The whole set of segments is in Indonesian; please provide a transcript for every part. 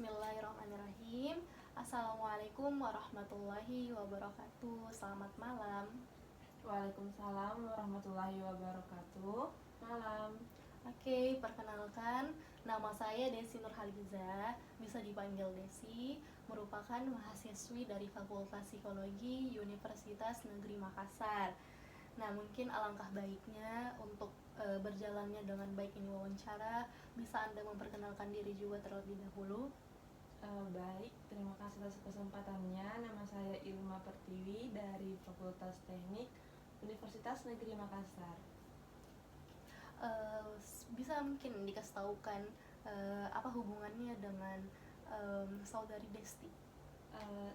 Bismillahirrahmanirrahim. Assalamualaikum warahmatullahi wabarakatuh. Selamat malam. Waalaikumsalam warahmatullahi wabarakatuh. Malam. Oke, perkenalkan, nama saya Desi Nurhaliza, bisa dipanggil Desi, merupakan mahasiswi dari Fakultas Psikologi Universitas Negeri Makassar. Nah, mungkin alangkah baiknya untuk berjalannya dengan baik ini wawancara, bisa Anda memperkenalkan diri juga terlebih dahulu. Baik, terima kasih atas kesempatannya. Nama saya Ilma Pertiwi dari Fakultas Teknik Universitas Negeri Makassar. Bisa mungkin dikasih tahukan apa hubungannya dengan saudari Desti?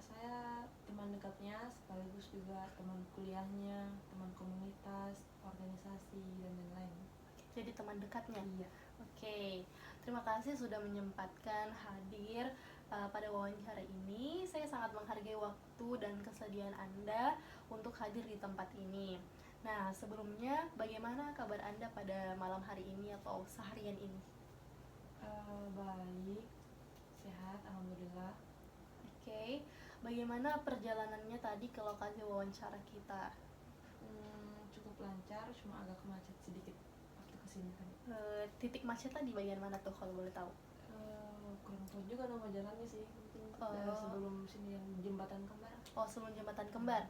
Saya teman dekatnya sekaligus juga teman kuliahnya, teman komunitas, organisasi, dan lain-lain. Jadi teman dekatnya? Iya. Oke, terima kasih sudah menyempatkan hadir pada wawancara ini. Saya sangat menghargai waktu dan kesediaan Anda untuk hadir di tempat ini. Nah, sebelumnya bagaimana kabar Anda pada malam hari ini atau seharian ini? Baik, sehat, alhamdulillah. Oke, bagaimana perjalanannya tadi ke lokasi wawancara kita? Cukup lancar, cuma agak macet sedikit waktu kesini tadi. Titik macetnya di bagian mana tuh kalau boleh tahu? Kurang tahu juga nama jalannya sih, mungkin Oh. sebelum sini yang jembatan kembar. Oh, sebelum jembatan kembar.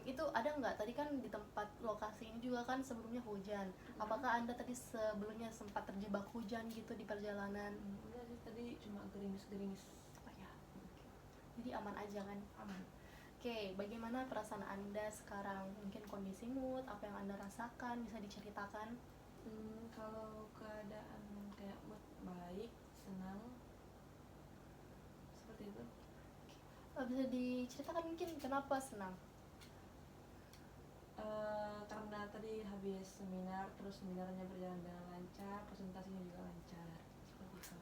Itu ada nggak tadi kan di tempat lokasi ini juga kan sebelumnya hujan. Apakah Anda tadi sebelumnya sempat terjebak hujan gitu di perjalanan? Enggak sih, tadi cuma gerimis-gerimis. Oh ya, jadi aman aja kan? Aman. Oke, bagaimana perasaan Anda sekarang? Mungkin kondisi mood, apa yang Anda rasakan, bisa diceritakan? Kalau keadaan kayak mood baik, senang, seperti itu. Bisa diceritakan mungkin kenapa senang? Karena tadi habis seminar, terus seminarnya berjalan dengan lancar, presentasinya juga lancar, seperti itu.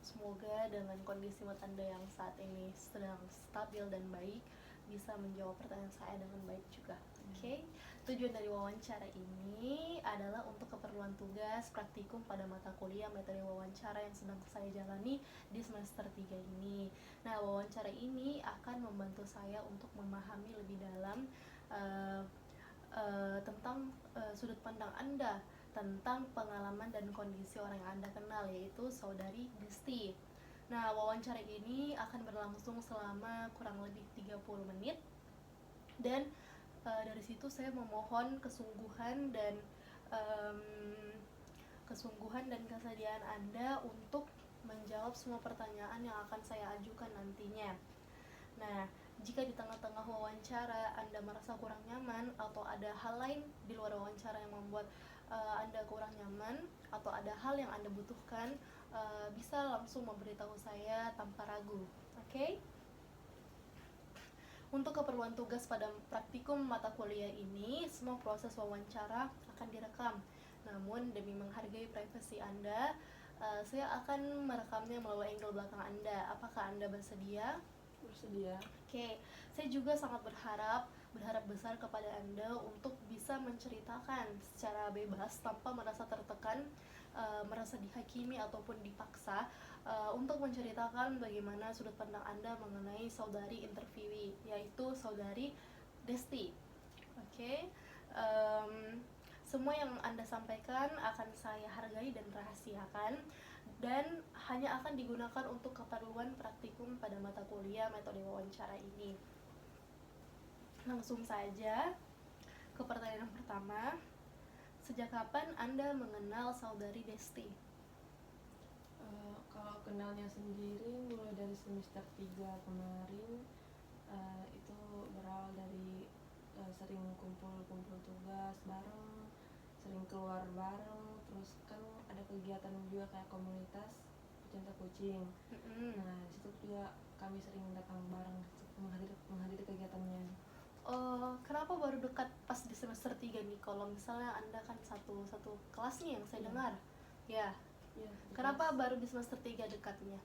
Semoga dengan kondisi mood Anda yang saat ini sedang stabil dan baik, bisa menjawab pertanyaan saya dengan baik juga. Oke. Tujuan dari wawancara ini adalah untuk keperluan tugas praktikum pada mata kuliah metode wawancara yang sedang saya jalani di semester 3 ini. Nah, wawancara ini akan membantu saya untuk memahami lebih dalam tentang sudut pandang Anda tentang pengalaman dan kondisi orang yang Anda kenal, yaitu saudari Desti. Nah, wawancara ini akan berlangsung selama kurang lebih 30 menit. Dan dari situ saya memohon kesungguhan dan kesediaan Anda untuk menjawab semua pertanyaan yang akan saya ajukan nantinya. Nah, jika di tengah-tengah wawancara Anda merasa kurang nyaman atau ada hal lain di luar wawancara yang membuat Anda kurang nyaman atau ada hal yang Anda butuhkan, bisa langsung memberitahu saya tanpa ragu. Oke? Untuk keperluan tugas pada praktikum mata kuliah ini, semua proses wawancara akan direkam. Namun, demi menghargai privasi Anda, saya akan merekamnya melalui angle belakang Anda. Apakah Anda bersedia? Bersedia. Oke, saya juga sangat berharap besar kepada Anda untuk bisa menceritakan secara bebas tanpa merasa tertekan, merasa dihakimi ataupun dipaksa, untuk menceritakan bagaimana sudut pandang Anda mengenai saudari interviewee, yaitu saudari Desti. Oke, semua yang Anda sampaikan akan saya hargai dan rahasiakan, dan hanya akan digunakan untuk keperluan praktikum pada mata kuliah metode wawancara ini. Langsung saja ke pertanyaan pertama. Sejak kapan Anda mengenal saudari Desti? Kalau kenalnya sendiri mulai dari semester 3 kemarin, itu berawal dari sering kumpul-kumpul tugas bareng, sering keluar bareng, terus kan ada kegiatan juga kayak komunitas pecinta kucing. Nah, di situ juga kami sering datang bareng menghadiri kegiatannya. Kenapa baru dekat pas di semester 3 nih? Kalau misalnya Anda kan satu kelas nih yang saya dengar. Ya. Iya, Kenapa baru di semester 3 dekatnya?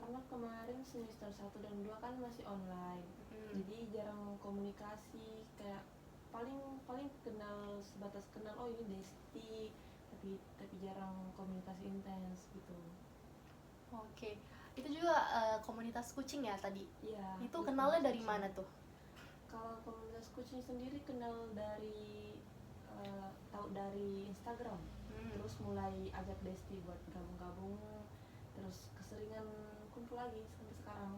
karena kemarin semester 1 dan 2 kan masih online. Jadi jarang komunikasi, kayak paling kenal sebatas kenal, oh ini Desti, tapi jarang komunikasi intens gitu. Oke. Itu juga komunitas kucing ya tadi. Iya. Itu di kenalnya komunitas dari kucing. mana tuh? Kalau komunitas kucing sendiri kenal dari tahu dari Instagram. Terus mulai ajak Desti buat gabung-gabung, terus keseringan kumpul lagi sampai sekarang.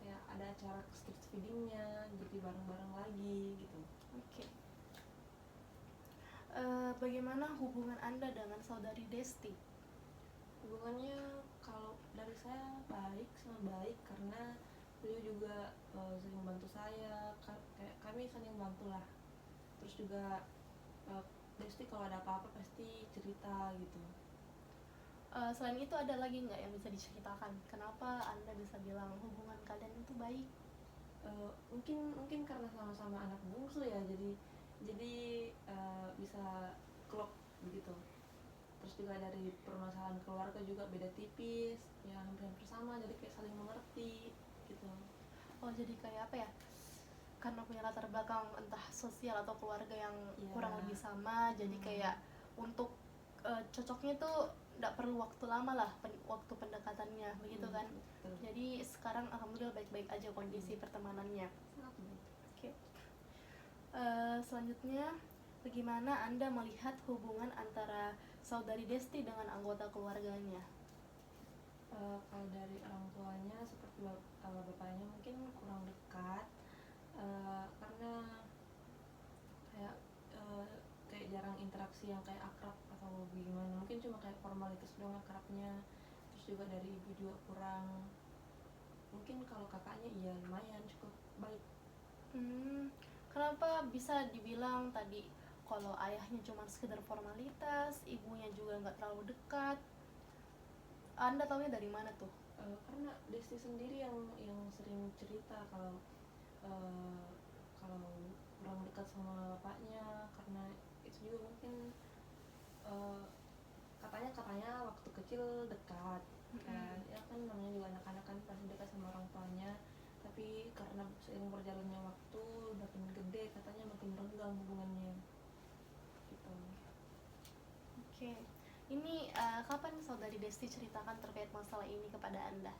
Kayak ada acara street feedingnya, jadi bareng-bareng lagi gitu. Oke. Bagaimana hubungan Anda dengan saudari Desti? Hubungannya kalau dari saya baik, sangat baik, karena beliau juga sering bantu saya, kayak kami saling bantu lah. Terus juga Desti kalau ada apa-apa pasti cerita gitu. Selain itu ada lagi nggak yang bisa diceritakan? Kenapa Anda bisa bilang hubungan kalian itu baik? Mungkin karena sama-sama anak bungsu ya, jadi bisa klop begitu. Terus juga dari permasalahan keluarga juga beda tipis, ya hampir-hampir sama, jadi kayak saling mengerti gitu. Oh, jadi kayak apa ya? Karena punya latar belakang entah sosial atau keluarga yang Iya. kurang lebih sama, jadi kayak untuk cocoknya tuh nggak perlu waktu lama lah, waktu pendekatannya begitu kan. Betul. Jadi sekarang alhamdulillah baik-baik aja kondisi pertemanannya. Sangat baik. Oke. Selanjutnya, bagaimana Anda melihat hubungan antara saudari Desti dengan anggota keluarganya? Kalau dari orang tuanya seperti bapaknya mungkin kurang dekat, karena kayak kayak jarang interaksi yang kayak akrab atau gimana, mungkin cuma kayak formalitas doang akrabnya. Terus juga dari ibu juga kurang. Mungkin kalau kakaknya iya lumayan cukup baik. Kenapa bisa dibilang tadi kalau ayahnya cuma sekedar formalitas, ibunya juga nggak terlalu dekat? Anda taunya dari mana tuh? Karena Desti sendiri yang sering cerita kalau kalau kurang dekat sama bapaknya, karena itu juga mungkin katanya waktu kecil dekat kan, ya kan namanya juga anak-anak kan pasti dekat sama orang tuanya, tapi karena seiring berjalannya waktu makin gede katanya makin renggang hubungannya gitu. Oke. Ini kapan saudari Desti ceritakan terkait masalah ini kepada Anda?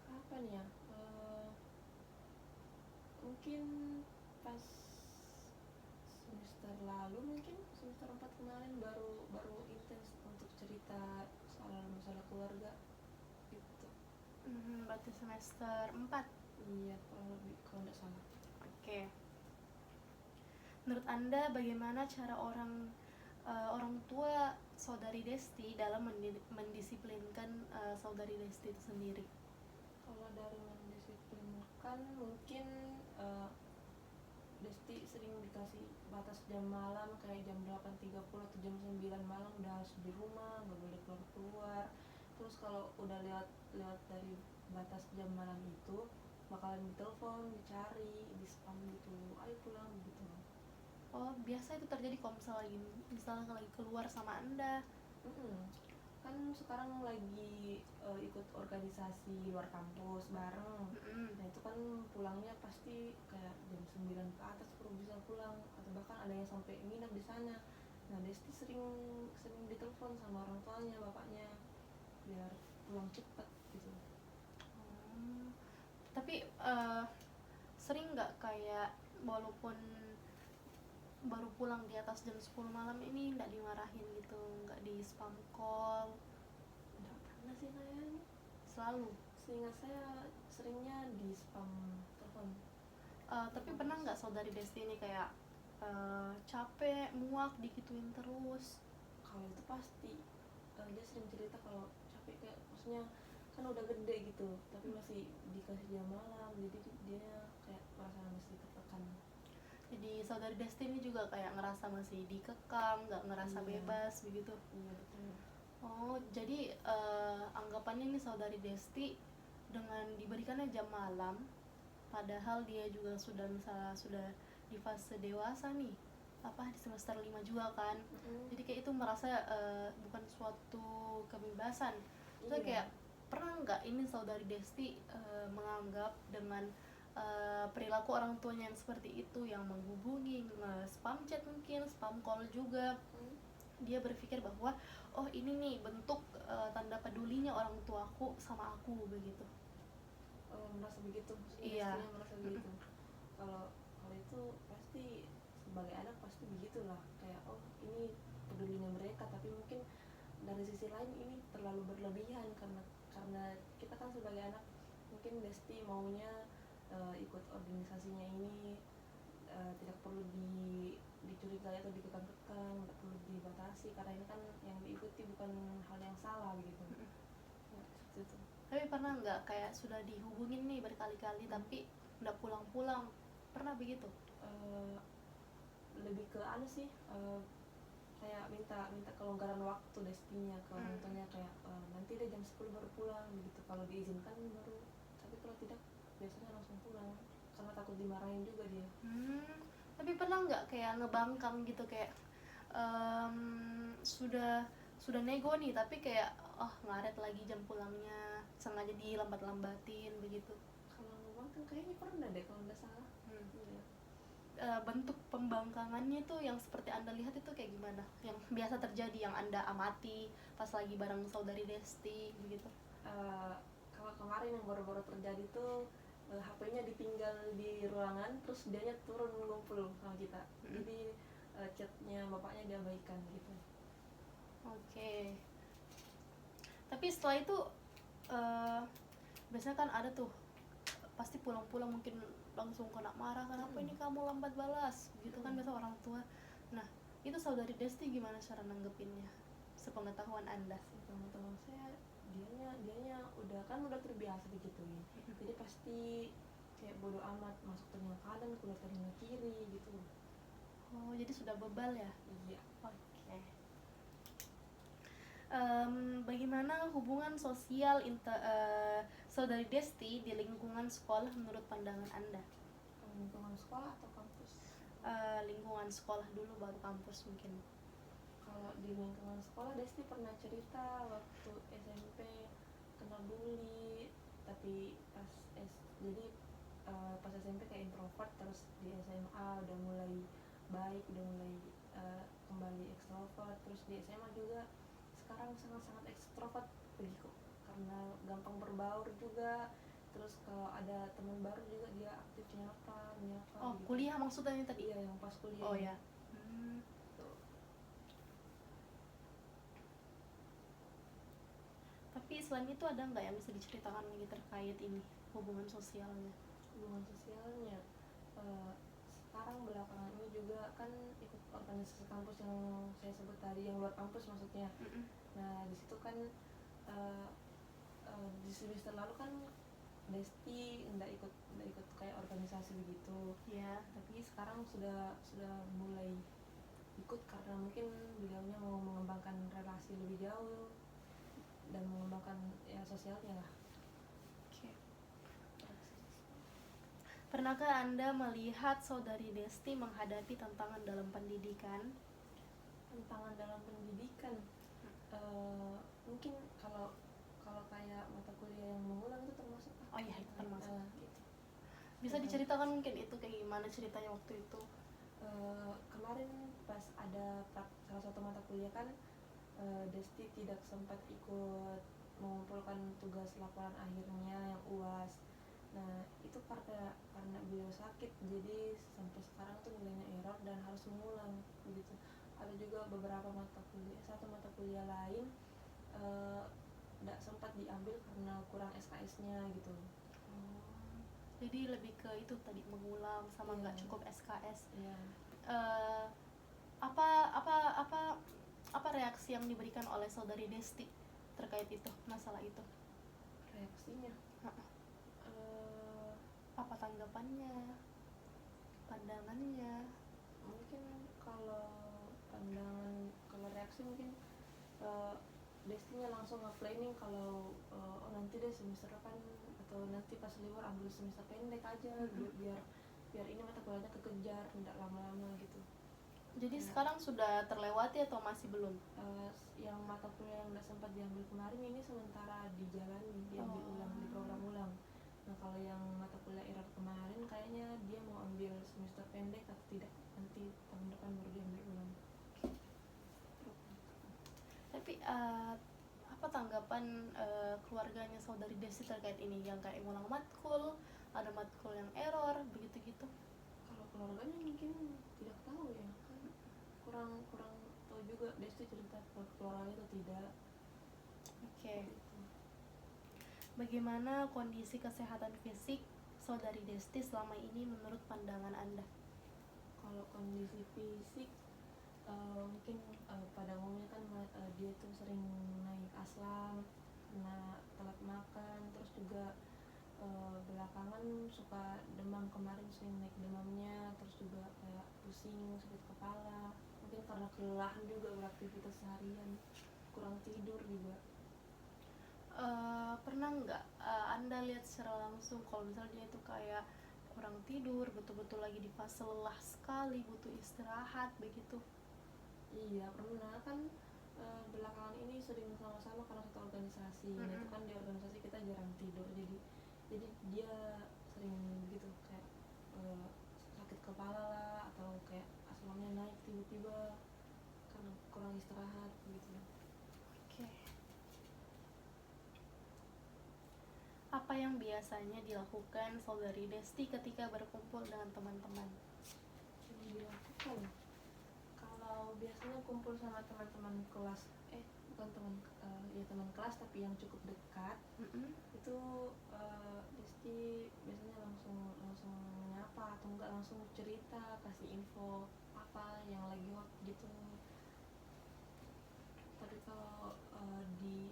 Kapan ya? Mungkin pas semester lalu, mungkin semester 4 kemarin baru intens untuk cerita soal masalah keluarga gitu. Berarti semester 4. Iya, kurang lebih kalau nggak salah. Oke. Menurut Anda bagaimana cara orang tua saudari Desti dalam mendisiplinkan saudari Desti itu sendiri? Kalau dari mendisiplinkan mungkin Desti sering dikasih batas jam malam, kayak jam 8.30 atau jam 9 malam udah harus di rumah, nggak boleh keluar. Terus kalau udah lewat dari batas jam malam itu bakalan ditelepon, dicari, di spam gitu, ayo pulang gitu. Oh, biasa itu terjadi kalau misalnya lagi keluar sama Anda. Kan sekarang lagi ikut organisasi luar kampus bareng. Nah itu kan pulangnya pasti kayak jam 9 ke atas baru bisa pulang, atau bahkan ada yang sampai nginep di sana. Nah Desti sering ditelepon sama orang tuanya, bapaknya, biar pulang cepat gitu. Tapi sering nggak kayak walaupun baru pulang di atas jam 10 malam ini nggak dimarahin gitu, nggak di spam call? Nggak pernah sih kayaknya. Selalu. Seingat saya seringnya di spam telepon. Tapi pernah nggak saudari Desti ini kayak capek, muak, digituin terus? Kalau itu pasti dia sering cerita kalau capek, kayak maksudnya kan udah gede gitu tapi masih dikasih jam malam, jadi dia kayak merasa masih tertekan. Jadi saudari Desti ini juga kayak ngerasa masih dikekang, nggak ngerasa bebas begitu? Iya betul. Oh, jadi anggapannya nih saudari Desti dengan diberikannya jam malam, padahal dia juga sudah misalnya sudah di fase dewasa nih, apa di semester 5 juga kan. Jadi kayak itu merasa bukan suatu kebebasan. So kayak pernah nggak ini saudari Desti menganggap dengan perilaku orang tuanya yang seperti itu, yang menghubungi, spam chat mungkin, spam call juga, dia berpikir bahwa oh ini nih bentuk tanda pedulinya orang tuaku sama aku begitu. Merasa begitu, Iya. semestinya merasa begitu. Kalau kalau itu pasti sebagai anak pasti begitulah, kayak oh ini pedulinya mereka, tapi mungkin dari sisi lain ini terlalu berlebihan, karena kita kan sebagai anak mungkin Desti maunya ikut organisasinya ini, tidak perlu dicurigai atau dikekang-kekang, tidak perlu dibatasi, karena ini kan yang diikuti bukan hal yang salah begitu. Ya, seperti itu. Tapi pernah nggak kayak sudah dihubungin nih berkali-kali tapi nggak pulang-pulang, pernah begitu? Lebih ke anu sih, kayak minta kelonggaran waktu Destinya ke orang tuanya, kayak nanti deh jam 10 baru pulang begitu, kalau diizinkan baru, tapi kalau tidak biasanya langsung pulang karena takut dimarahin juga dia. Tapi pernah nggak kayak ngebangkang gitu, kayak sudah nego nih tapi kayak ngaret lagi jam pulangnya, sengaja dilambat-lambatin begitu? Kalau ngomong kan kayaknya pernah deh kalau nggak salah. Iya. Bentuk pembangkangannya tuh yang seperti Anda lihat itu kayak gimana? Yang biasa terjadi, yang Anda amati pas lagi bareng saudari Desti begitu? Kalau kemarin yang baru-baru terjadi tuh, HP-nya ditinggal di ruangan, terus dianya turun ngumpul sama kita. Jadi chatnya bapaknya diabaikan gitu. Oke. Tapi setelah itu biasanya kan ada tuh pasti pulang-pulang mungkin langsung kena marah, kenapa ini kamu lambat balas gitu kan, biasa orang tua. Nah itu saudari Desti gimana cara nanggepinnya, sepengetahuan Anda? Teman-teman saya dianya udah terbiasa digituin, jadi pasti kayak bodo amat, masuk telinga kanan keluar telinga kiri gitu. Oh jadi sudah bebal ya? Iya. Oke. Bagaimana hubungan sosial saudari Desti di lingkungan sekolah menurut pandangan Anda? Lingkungan sekolah atau kampus? Lingkungan sekolah dulu baru kampus mungkin. Kalau di lingkungan sekolah, Desti pernah cerita waktu SMP kena bully, tapi pas SMP kayak introvert, terus di SMA udah mulai baik, udah mulai kembali ekstrovert, terus di SMA juga sekarang sangat-sangat ekstrovert begitu, karena gampang berbaur juga, terus kalau ada teman baru juga dia aktif nyapa gitu. Kuliah maksudnya tadi? Iya, yang pas kuliah. Oh ya. Tuh. Tapi selain itu ada nggak yang bisa diceritakan lagi terkait ini hubungan sosialnya? Sekarang belakangan ini juga kan ikut organisasi kampus yang saya sebut tadi, yang luar kampus maksudnya. Nah di situ kan di semester lalu kan Desti nggak ikut kayak organisasi begitu ya, tapi sekarang sudah mulai ikut karena mungkin beliaunya mau mengembangkan relasi lebih jauh dan mengembangkan ya sosialnya lah. Pernahkah Anda melihat saudari Desti menghadapi tantangan dalam pendidikan? Tantangan dalam pendidikan, mungkin kalau kayak mata kuliah yang mengulang itu termasuk. Oh iya, itu termasuk. Gitu. Bisa diceritakan mungkin itu kayak gimana ceritanya waktu itu? Kemarin pas ada salah satu mata kuliah kan, Desti tidak sempat ikut mengumpulkan tugas laporan akhirnya yang UAS. Nah itu karena beliau sakit, jadi sampai sekarang tuh nilainya error dan harus mengulang begitu. Ada juga beberapa satu mata kuliah lain tidak sempat diambil karena kurang SKS-nya gitu. Jadi lebih ke itu tadi, mengulang sama nggak cukup SKS. Apa reaksi yang diberikan oleh saudari Desti terkait itu, masalah itu? Reaksinya? Apa tanggapannya, pandangannya? Mungkin kalau reaksi mungkin Destinya langsung nge-planning kalau nanti deh semester depan atau nanti pas libur ambil semester pendek aja, biar ini mata kuliahnya kekejar, tidak lama-lama gitu. Jadi sekarang sudah terlewati atau masih belum? Yang mata kuliah yang tidak sempat diambil kemarin ini sementara dijalani, diambil ulang, di program ulang. Nah kalau yang mata kuliah error kemarin kayaknya dia mau ambil semester pendek atau tidak, nanti tahun depan baru diambil ulang. Tapi apa tanggapan tanggapan keluarganya saudari Desti terkait ini, yang kayak ngulang matkul, ada matkul yang error, begitu gitu? Kalau keluarganya mungkin tidak tahu ya, kan kurang kurang tahu juga Desti cerita ke keluarganya atau tidak. Oke. Gitu. Bagaimana kondisi kesehatan fisik saudari Desti selama ini menurut pandangan Anda? Kalau kondisi fisik mungkin pada umumnya kan dia tuh sering naik asam, kena telat makan, terus juga belakangan suka demam, kemarin sering naik demamnya, terus juga kayak pusing, sakit kepala, mungkin karena kelelahan juga beraktivitas seharian, kurang tidur juga. Pernah nggak Anda lihat secara langsung kalau misalnya dia itu kayak kurang tidur, betul-betul lagi di fase lelah sekali, butuh istirahat begitu? Iya pernah kan, belakangan ini sering sama-sama karena satu organisasi. Nah itu kan di organisasi kita jarang tidur, jadi dia sering gitu kayak sakit kepala lah, atau kayak asamnya naik tiba-tiba karena kurang istirahat gitu. Oke. Apa yang biasanya dilakukan saudari Desti ketika berkumpul dengan teman-teman? Yang dilakukan kalau biasanya kumpul sama teman-teman kelas, bukan teman, ya teman kelas tapi yang cukup dekat, itu Desti biasanya langsung langsung nyapa atau enggak langsung cerita, kasih info apa yang lagi hot gitu. Tapi kalau di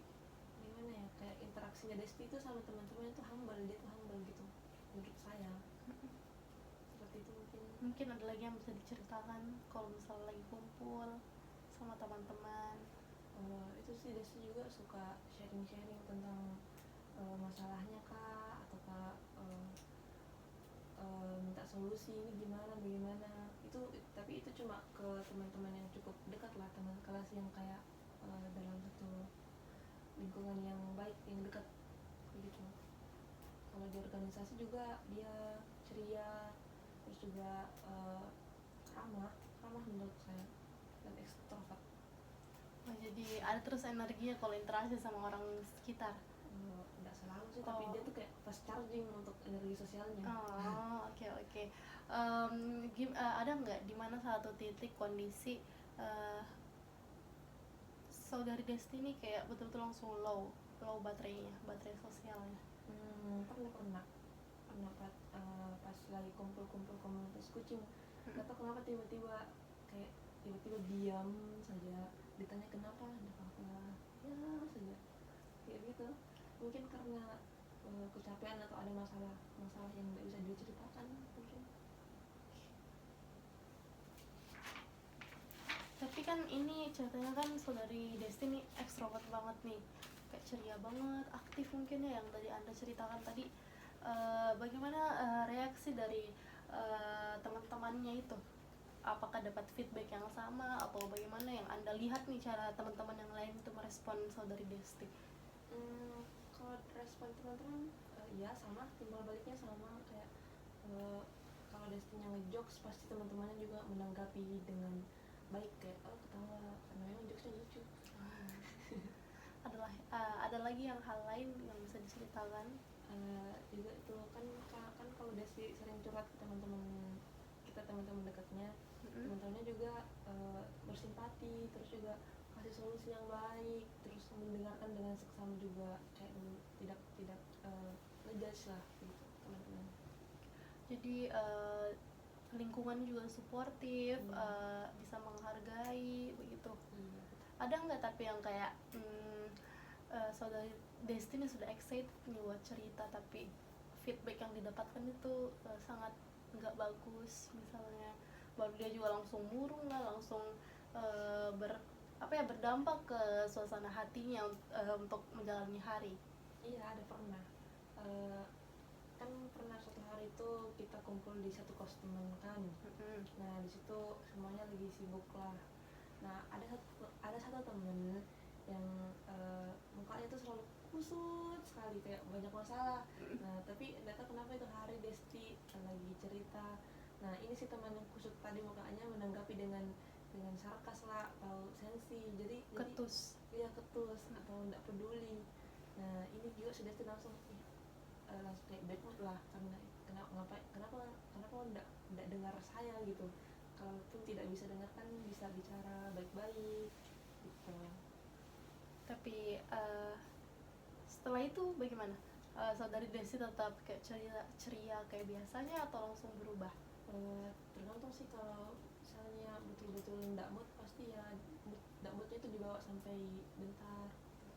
gimana ya, kayak interaksinya Desti itu sama teman-temannya tuh humble, dia tuh humble gitu menurut saya. Seperti itu mungkin. Mungkin ada lagi yang bisa diceritakan kalau misalnya lagi kumpul sama teman-teman? Itu sih Desti juga suka sharing-sharing tentang masalahnya kak, atau kak minta solusi ini gimana bagaimana itu. Tapi itu cuma ke teman-teman yang cukup dekat lah, teman kelas yang kayak dalam satu lingkungan yang baik, yang dekat begitu. Kalau di organisasi juga dia ceria, terus juga ramah ramah menurut saya, dan ekstrovert. Oh, jadi ada terus energinya kalau interaksi sama orang sekitar? Nggak selalu sih, tapi dia tuh kayak fast charging untuk energi sosialnya. Oh, oke. Ada nggak di mana satu titik kondisi uh, saudari Desti ini kayak betul-betul langsung low baterainya, baterai sosialnya? Pernah pas lagi kumpul komunitas kucing, nggak tahu kenapa tiba-tiba kayak tiba-tiba diam saja, ditanya kenapa, ada apa-apa ya saja kayak gitu. Mungkin karena kecapean atau ada masalah yang nggak bisa diceritakan mungkin. Tapi kan ini ceritanya kan saudari Desti nih ekstrovert banget nih, kayak ceria banget, aktif mungkin ya yang tadi Anda ceritakan tadi. Bagaimana reaksi dari teman-temannya itu? Apakah dapat feedback yang sama atau bagaimana yang Anda lihat nih cara teman-teman yang lain itu merespon saudari Desti? Kalau respon teman-teman ya sama, timbal baliknya sama, kayak kalau Destinya ngejokes pasti teman-temannya juga menanggapi dengan baik, kayak ketawa karena memang jokesnya lucu. Ada lagi yang hal lain yang bisa diceritakan? Juga itu kan kalau Desti sering curhat ke teman-teman kita, teman-teman dekatnya, teman-temannya juga bersimpati, terus juga kasih solusi yang baik, terus mendengarkan dengan seksama juga, kayak tidak ngejudge lah gitu teman-teman. Jadi lingkungan juga suportif, bisa menghargai begitu. Ada nggak tapi yang kayak saudari Destiny sudah excited nih buat cerita, tapi feedback yang didapatkan itu sangat nggak bagus, misalnya baru dia juga langsung murung lah, langsung berdampak ke suasana hatinya untuk menjalani hari? Iya ada pernah. Kan pernah suatu hari itu kita kumpul di satu kos teman kan. Nah di situ semuanya lagi sibuk lah. Nah ada satu temen yang mukanya tuh selalu kusut sekali, kayak banyak masalah. Nah tapi nggak tahu kenapa itu hari Desti lagi cerita, nah ini si teman yang kusut tadi mukanya menanggapi dengan sarkas lah atau sensi, jadi Ketus. dia ketus atau nggak peduli. Nah ini juga sudah tuh langsung langsung kayak bad mood lah, karena kenapa enggak dengar saya gitu, kalaupun tidak bisa dengar kan bisa bicara baik-baik gitu. Tapi setelah itu bagaimana? Saudari Desi tetap kayak ceria kayak biasanya atau langsung berubah? Tergantung sih, kalau misalnya betul-betul ndak mood pasti ya ndak moodnya itu dibawa sampai bentar,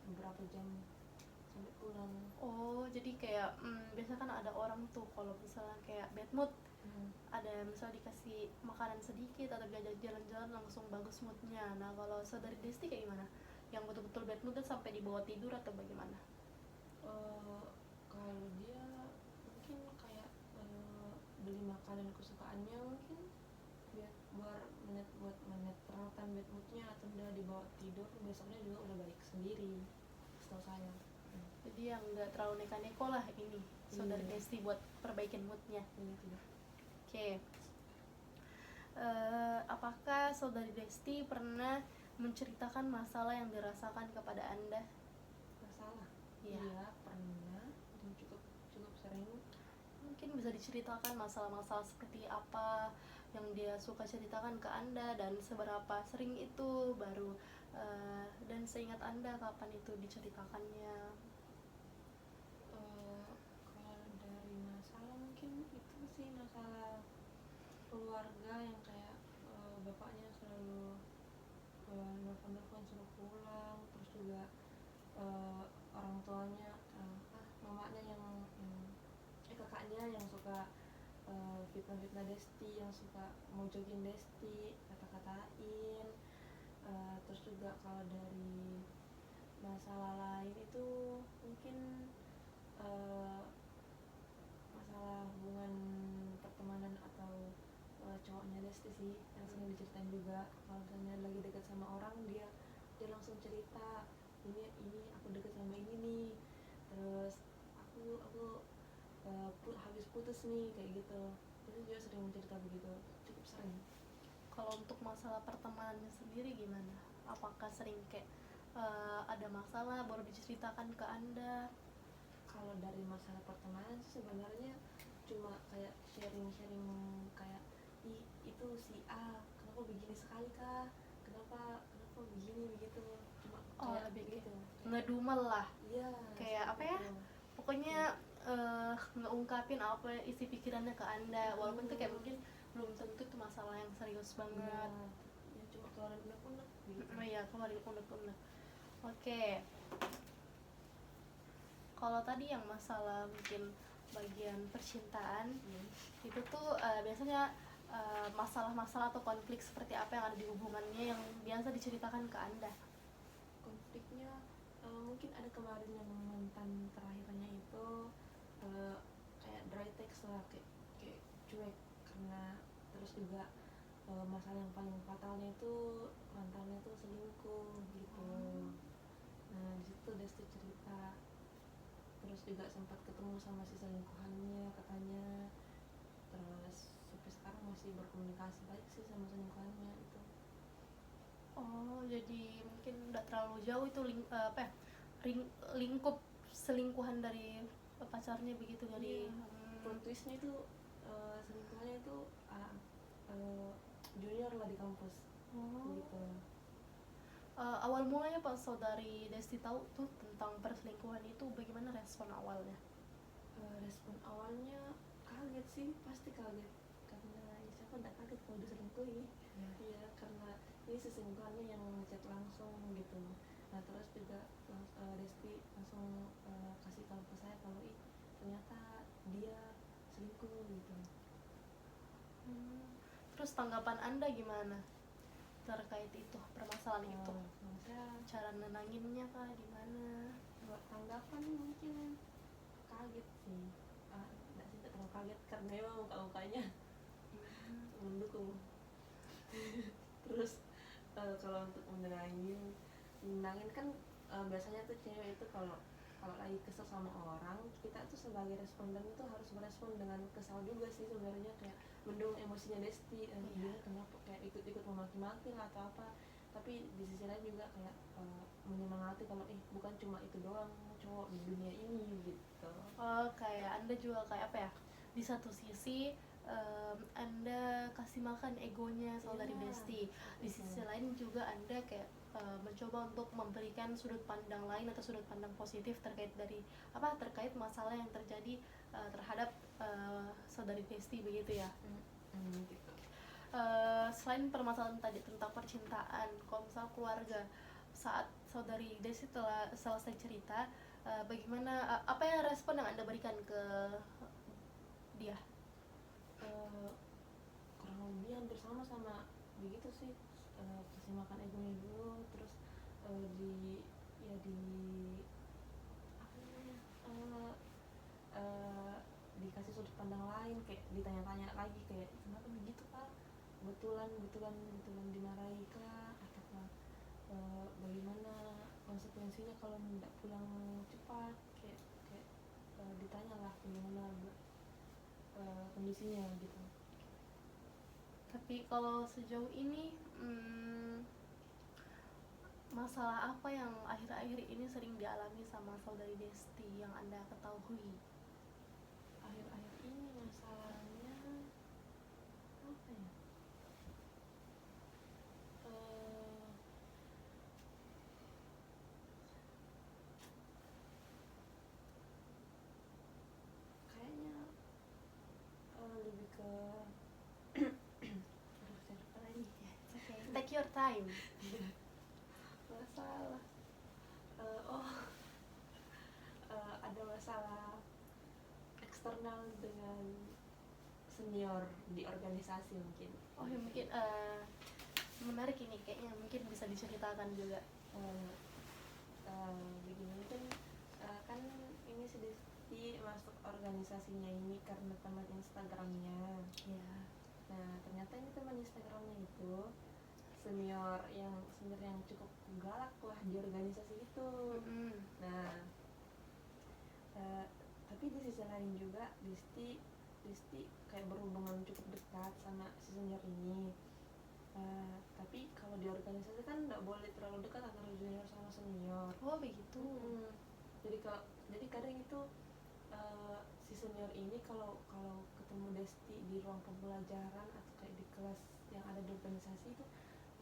beberapa jam sampai pulang. Oh, jadi kayak biasa kan ada orang tuh kalau misalnya kayak bad mood, ada misalnya dikasih makanan sedikit atau diajak jalan-jalan langsung bagus moodnya. Nah, kalau saudari Desti kayak gimana? Yang betul-betul bad mood tuh sampai dibawa tidur atau bagaimana? Kalau dia mungkin kayak beli makanan kesukaannya mungkin buat menetralkan bad moodnya, atau udah dibawa tidur besoknya juga udah balik sendiri setahu saya. Jadi yang nggak terlalu neko-neko lah ini saudari Iya. Desti buat perbaikin moodnya. Iya tidak. Oke. Apakah saudari Desti pernah menceritakan masalah yang dirasakan kepada Anda? Masalah? Iya. Iya pernah, dan cukup sering. Mungkin bisa diceritakan masalah-masalah seperti apa yang dia suka ceritakan ke Anda dan seberapa sering itu baru dan seingat Anda kapan itu diceritakannya. Kalau dari masalah mungkin itu sih masalah keluarga, yang kayak bapaknya selalu nelfon suruh pulang, terus juga orang tuanya mamanya kakaknya yang suka fitnah Desti, yang suka mojokin Desti, kata-katain. Terus juga kalau dari masalah lain itu mungkin masalah hubungan pertemanan atau cowoknya Desti sih, yang sering diceritain juga. Kalau misalnya lagi deket sama orang, dia langsung cerita, ini aku deket sama ini nih, terus aku habis putus nih, kayak gitu. Itu juga sering cerita begitu, cukup sering. Kalau untuk masalah pertemanannya sendiri gimana? Apakah sering kayak ada masalah baru diceritakan ke Anda? Kalau dari masalah pertemanan sih sebenarnya cuma kayak sharing-sharing, kayak itu si A kenapa begini sekali kah, kenapa begini begitu, cuma kayak Lebih gitu. ngedumel lah. Iya, Kayak apa ya? Pokoknya ngeungkapin apa isi pikirannya ke Anda, walaupun itu kayak mungkin belum tentu itu masalah yang serius banget. Ya cuma keluarin unek-unek gitu. Iya, keluarin unek-unek. Oke. Kalau tadi yang masalah mungkin bagian percintaan, itu tuh biasanya masalah-masalah atau konflik seperti apa yang ada di hubungannya yang biasa diceritakan ke Anda? Konfliknya mungkin ada kemarin yang mantan terakhirnya itu kayak dry text lah, kayak cuek, karena terus juga masalah yang paling fatalnya itu mantannya tuh selingkuh gitu. Nah disitu Desti cerita, terus juga sempat ketemu sama si selingkuhannya katanya, terus sampai sekarang masih berkomunikasi baik sih sama selingkuhannya itu. Oh, jadi mungkin nggak terlalu jauh itu lingkup selingkuhan dari pacarnya begitu dari. Plot twistnya itu selingkuhannya itu junior lah di kampus. Gitu. Awal mulanya pas saudari Desti tahu tuh tentang perselingkuhan itu, bagaimana respon awalnya? Respon awalnya kaget sih, pasti kaget, karena siapa nggak kaget kalau diselingkuhi. Iya, karena ini selingkuhannya yang ngechat langsung gitu. Nah terus juga Desti langsung kasih tahu ke saya kalau ternyata dia selingkuh gitu. Terus tanggapan Anda gimana terkait itu, permasalahan itu? Saya Cara nenanginnya kah gimana? buat tanggapan mungkin kaget sih, nggak sih, nggak terlalu kaget karena emang muka-mukanya mendukung. Terus kalau untuk menenangin kan biasanya tuh cewek itu kalau lagi kesel sama orang, kita tuh sebagai responden itu harus merespon dengan kesal juga sih sebenarnya, kayak mendung emosinya Desti, dia kenapa kayak ikut-ikut memaki-maki lah atau apa. tapi di sisi lain juga kayak menyemangati kalau bukan cuma itu doang cowok di dunia ini gitu. Oh, kayak Anda juga kayak apa ya? Di satu sisi Anda kasih makan egonya saudari Iya, Desti. Di itu. sisi lain juga Anda kayak mencoba untuk memberikan sudut pandang lain atau sudut pandang positif terkait masalah yang terjadi terhadap saudari Desti begitu ya. Gitu. Selain permasalahan tadi tentang percintaan, kalau misal keluarga, saat saudari Desi telah selesai cerita, bagaimana apa yang respon yang Anda berikan ke dia? Kurang lebih hampir sama begitu sih, kasih makan egonya dulu, terus di ya di apa namanya, dikasih sudut pandang lain, kayak ditanya-tanya lagi kayak kenapa begitu kak, betulan dimarahi kak, ataukah bagaimana konsekuensinya kalau tidak pulang cepat, kayak kayak ditanya lah bagaimana kondisinya gitu. Tapi kalau sejauh ini masalah apa yang akhir-akhir ini sering dialami sama saudari Desti yang Anda ketahui? Akhir-akhir ini masalahnya apa ya? Kayaknya lebih ke aduh saya lupa lagi. Okay, take your time. Masalah ada masalah eksternal dengan senior di organisasi mungkin. Oh ya, mungkin menarik ini, kayaknya mungkin bisa diceritakan juga. Begini mungkin kan ini sedikit masuk organisasinya ini karena teman Instagramnya. Ya. Nah ternyata ini teman Instagramnya itu senior yang cukup galak lah di organisasi itu. Nah tapi di sisi lain juga Desti kayak berhubungan cukup dekat sama si senior ini. Tapi kalau di organisasi kan nggak boleh terlalu dekat antara junior sama senior. Oh begitu. Jadi kadang itu si senior ini kalau ketemu Desti di ruang pembelajaran atau kayak di kelas yang ada di organisasi itu,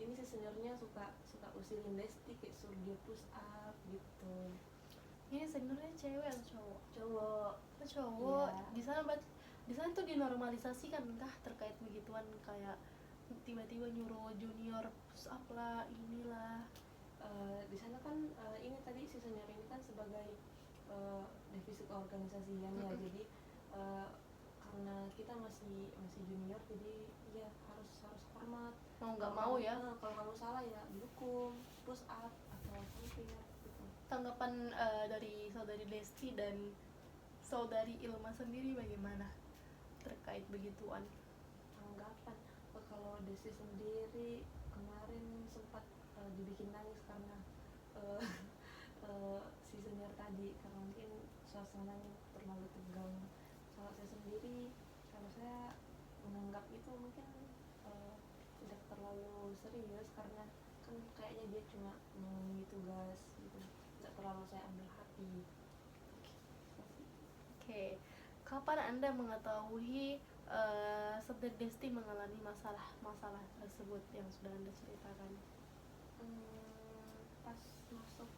ini si seniornya suka usilin Desti, kayak suruh dia push up gitu. Ini sebenarnya cewek atau cowok? Cowok. Oh, cowok. Iya. Di sana tuh dinormalisasikan kah terkait begituan, kayak tiba-tiba nyuruh junior push up lah, inilah. Di sana kan ini tadi si senior ini kan sebagai divisi keorganisasian ya, jadi karena kita masih junior, jadi ya harus hormat. Mau nggak mau ya. Kalau kamu salah ya dihukum, push up atau something gitu. Tanggapan dari saudari Desti dan saudari Ilma sendiri bagaimana terkait begituan? Tanggapan kalau Desi sendiri kemarin sempat dibikin nangis karena si senior tadi, karena mungkin suasananya terlalu tegang. Kalau saya sendiri, kalau saya menganggap itu mungkin tidak terlalu serius, karena kan kayaknya dia cuma memenuhi tugas gitu, tidak terlalu saya ambil hati. Oke. Kapan Anda mengetahui saudari Desti mengalami masalah tersebut yang sudah Anda ceritakan? Pas masuk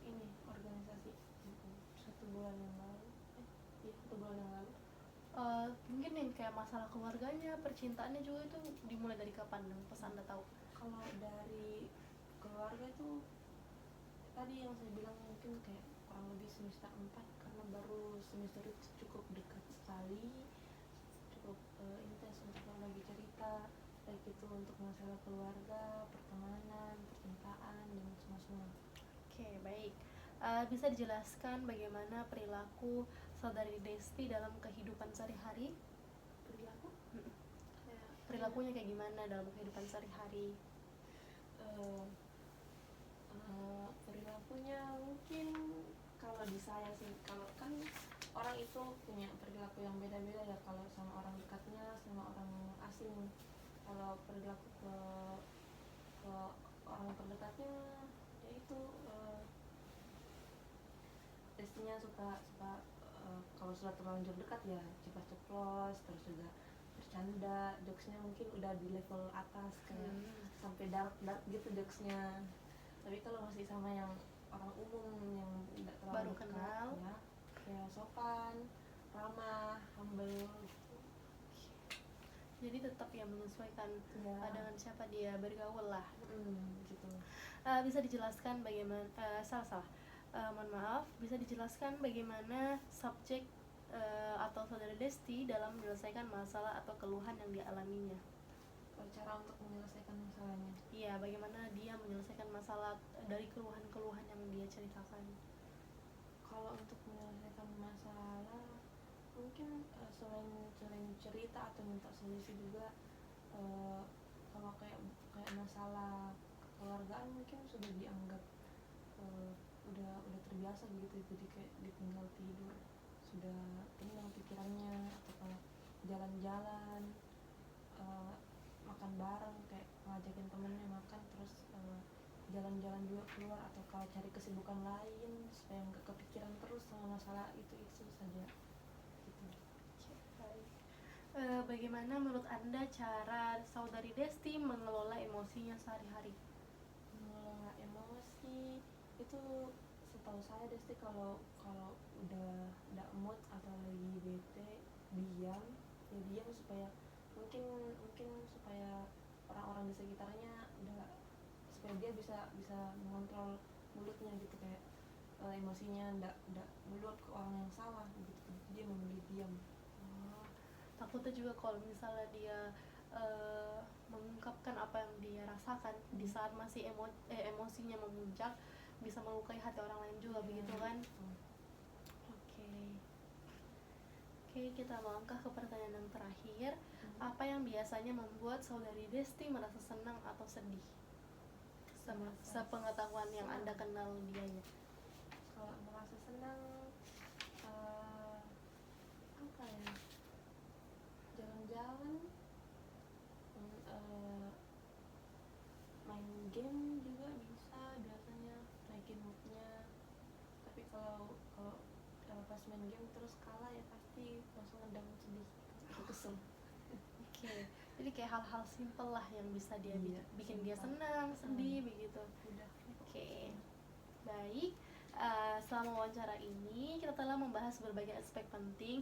ini organisasi gitu, 1 bulan yang lalu. Iya, 1 bulan yang lalu. Mungkin yang kayak masalah keluarganya, percintaannya juga itu dimulai dari kapan pas Anda tahu? Kalau dari keluarga itu tadi yang saya bilang, mungkin kayak kurang lebih semester 4, karena baru semester itu cukup dekat sekali, cukup intens untuk berbagi cerita, baik itu untuk masalah keluarga, pertemanan, percintaan, dan semua. Oke, baik. Bisa dijelaskan bagaimana perilaku saudari Desti dalam kehidupan sehari-hari? Perilaku? Perilakunya kayak gimana dalam kehidupan sehari-hari? Perilakunya mungkin kalau di saya sih, kalau kan orang itu punya perilaku yang beda-beda ya, kalau sama orang dekatnya sama orang asing. Kalau perilaku ke Kalau orang terdekatnya ya itu Destinya suka suka kalau sudah terlanjur dekat ya ceplos-ceplos, terus juga bercanda, jokesnya mungkin udah di level atas kayak sampai dark dark gitu jokesnya. Tapi kalau masih sama yang orang umum yang tidak terlalu Baru dekat kenal. ya sopan, ramah, humble gitu. Jadi tetap ya menyesuaikan Ya. dengan siapa dia bergaul lah. Gitu. Bisa dijelaskan bagaimana mohon maaf, bisa dijelaskan bagaimana subjek atau saudara Desti dalam menyelesaikan masalah atau keluhan yang dialaminya? Cara untuk menyelesaikan masalahnya. Iya, bagaimana dia menyelesaikan masalah dari keluhan-keluhan yang dia ceritakan? Kalau untuk menyelesaikan masalah mungkin selain cerita atau minta solusi juga, kalau kayak masalah kekeluargaan mungkin sudah dianggap udah terbiasa gitu, jadi kayak ditinggal tidur sudah tenang pikirannya, atau kalau jalan-jalan, makan bareng kayak ngajakin temennya makan, terus jalan-jalan juga keluar, atau kalau cari kesibukan lain supaya nggak kepikiran terus sama masalah itu saja gitu. Baik. Bagaimana menurut Anda cara saudari Desti mengelola emosinya sehari-hari? Mengelola emosi itu, setahu saya Desti kalau udah mood atau lagi bete, diam ya diam, supaya mungkin supaya orang-orang di sekitarnya udah, supaya dia bisa mengontrol mulutnya gitu, kayak emosinya ndak meluap ke orang yang salah gitu, dia memilih diam. Takutnya juga kalau misalnya dia mengungkapkan apa yang dia rasakan di saat masih emosinya memuncak, bisa melukai hati orang lain juga, begitu kan? Oke, kita melangkah ke pertanyaan yang terakhir. Apa yang biasanya membuat saudari Desti merasa senang atau sedih? Sepengetahuan yang Anda kenal dianya. Kalau merasa senang, apa ya, jalan-jalan, main game juga bisa biasanya naikin moodnya. Tapi kalau pas main game terus kalah ya pasti langsung ngedam sedih, itu kesel. Oke, jadi kayak hal-hal simpel lah yang bisa dia bikin dia simpel. senang, sedih, begitu. Udah. Oke, baik. Selama wawancara ini kita telah membahas berbagai aspek penting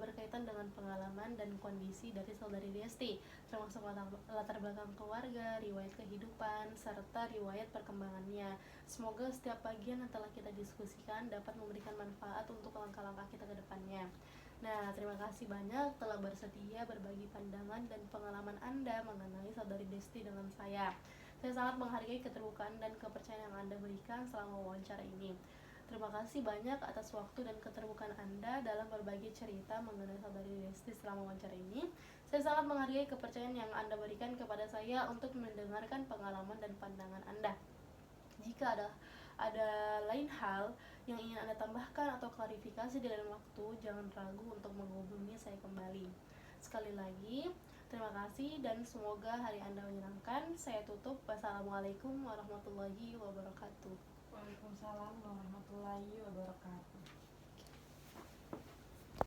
berkaitan dengan pengalaman dan kondisi dari saudari Desti, termasuk latar belakang keluarga, riwayat kehidupan, serta riwayat perkembangannya. Semoga setiap bagian yang telah kita diskusikan dapat memberikan manfaat untuk langkah-langkah kita ke depannya. Nah, terima kasih banyak telah bersedia berbagi pandangan dan pengalaman Anda mengenai saudari Desti dengan saya. Saya sangat menghargai keterbukaan dan kepercayaan yang Anda berikan selama wawancara ini. Terima kasih banyak atas waktu dan keterbukaan Anda dalam berbagi cerita mengenai saudari Desti selama wawancara ini. Saya sangat menghargai kepercayaan yang Anda berikan kepada saya untuk mendengarkan pengalaman dan pandangan Anda. Jika ada lain hal yang ingin Anda tambahkan atau klarifikasi di lain waktu, jangan ragu untuk menghubungi saya kembali. Sekali lagi, terima kasih dan semoga hari Anda menyenangkan. Saya tutup. Wassalamualaikum warahmatullahi wabarakatuh. Waalaikumsalam warahmatullahi wabarakatuh.